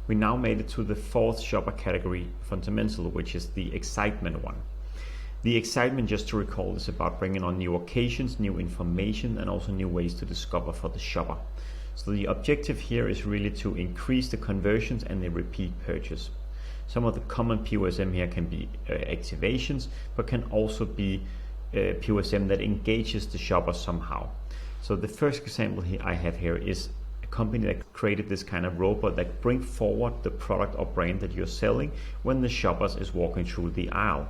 We now made it to the fourth shopper category fundamental, which is the excitement one. The excitement, just to recall, is about bringing on new occasions, new information, and also new ways to discover for the shopper. So the objective here is really to increase the conversions and the repeat purchase. Some of the common POSM here can be activations, but can also be POSM that engages the shopper somehow. So the first example here I have here is a company that created this kind of robot that brings forward the product or brand that you're selling when the shopper is walking through the aisle.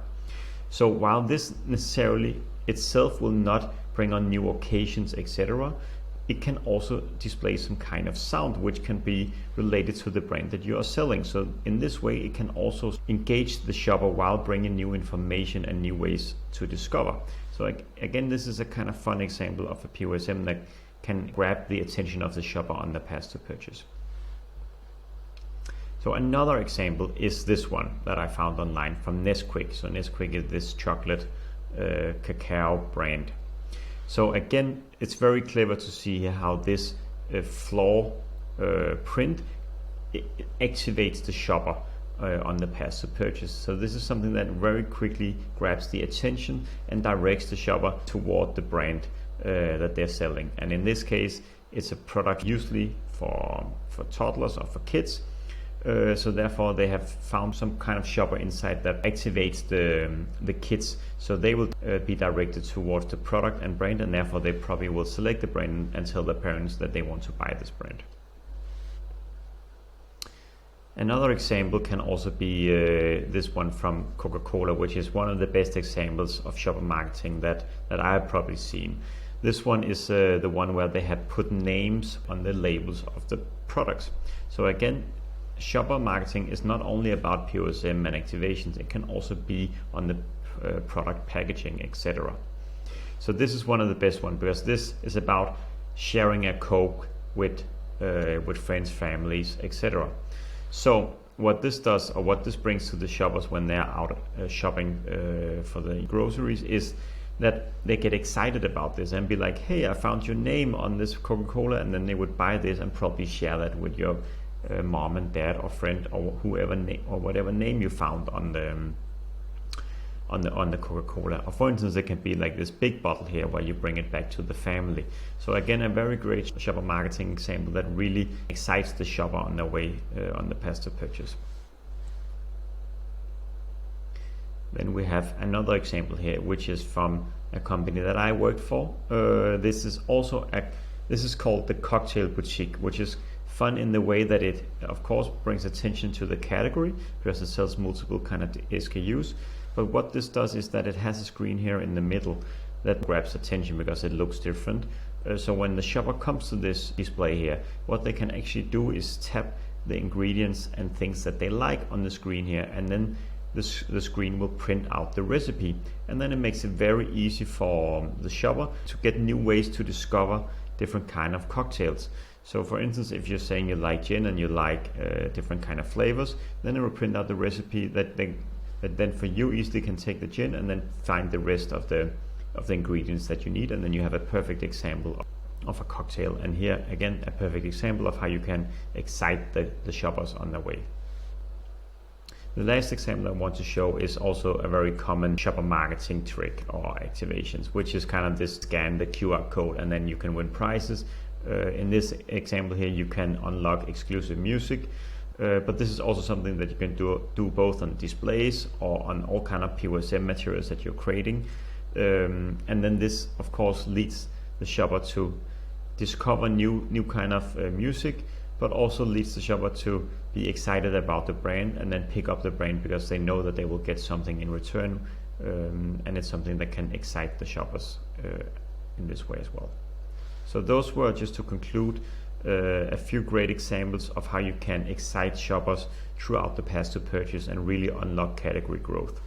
So while this necessarily itself will not bring on new occasions, etc., it can also display some kind of sound which can be related to the brand that you are selling. So in this way, it can also engage the shopper while bringing new information and new ways to discover. So again, this is a kind of fun example of a POSM that can grab the attention of the shopper on the path to purchase. So another example is this one that I found online from Nesquik. So Nesquik is this chocolate cacao brand. So again, it's very clever to see here how this floor print activates the shopper on the path to purchase. So this is something that very quickly grabs the attention and directs the shopper toward the brand that they're selling. And in this case, it's a product usually for toddlers or for kids. So therefore they have found some kind of shopper insight that activates the kids, so they will be directed towards the product and brand, and therefore they probably will select the brand and tell the parents that they want to buy this brand. Another example can also be this one from Coca-Cola, which is one of the best examples of shopper marketing that I have probably seen. This one is the one where they have put names on the labels of the products. So again, shopper marketing is not only about POSM and activations, it can also be on the product packaging, etc. So this is one of the best ones because this is about sharing a Coke with friends, families, etc. So what this does, or what this brings to the shoppers when they're out shopping for the groceries, is that they get excited about this and be like, hey, I found your name on this Coca-Cola, and then they would buy this and probably share that with your mom and dad or friend or whoever or whatever name you found on the Coca-Cola. Or for instance, it can be like this big bottle here where you bring it back to the family. So again, a very great shopper marketing example that really excites the shopper on their way on the path to purchase. Then we have another example here, which is from a company that I worked for. This is called the Cocktail Boutique, which is fun in the way that it of course brings attention to the category because it sells multiple kind of SKUs. But what this does is that it has a screen here in the middle that grabs attention because it looks different. So when the shopper comes to this display here, what they can actually do is tap the ingredients and things that they like on the screen here, and then the screen will print out the recipe, and then it makes it very easy for the shopper to get new ways to discover different kind of cocktails. So for instance, if you're saying you like gin and you like different kind of flavors, then it will print out the recipe that then for you easily can take the gin and then find the rest of the ingredients that you need, and then you have a perfect example of a cocktail. And here again, a perfect example of how you can excite the shoppers on their way. The last example I want to show is also a very common shopper marketing trick or activations, which is kind of this scan the QR code and then you can win prizes. In this example here, you can unlock exclusive music, but this is also something that you can do both on displays or on all kind of POSM materials that you're creating. And then this, of course, leads the shopper to discover new kind of music, but also leads the shopper to be excited about the brand and then pick up the brand because they know that they will get something in return, and it's something that can excite the shoppers in this way as well. So those were, just to conclude, a few great examples of how you can excite shoppers throughout the path to purchase and really unlock category growth.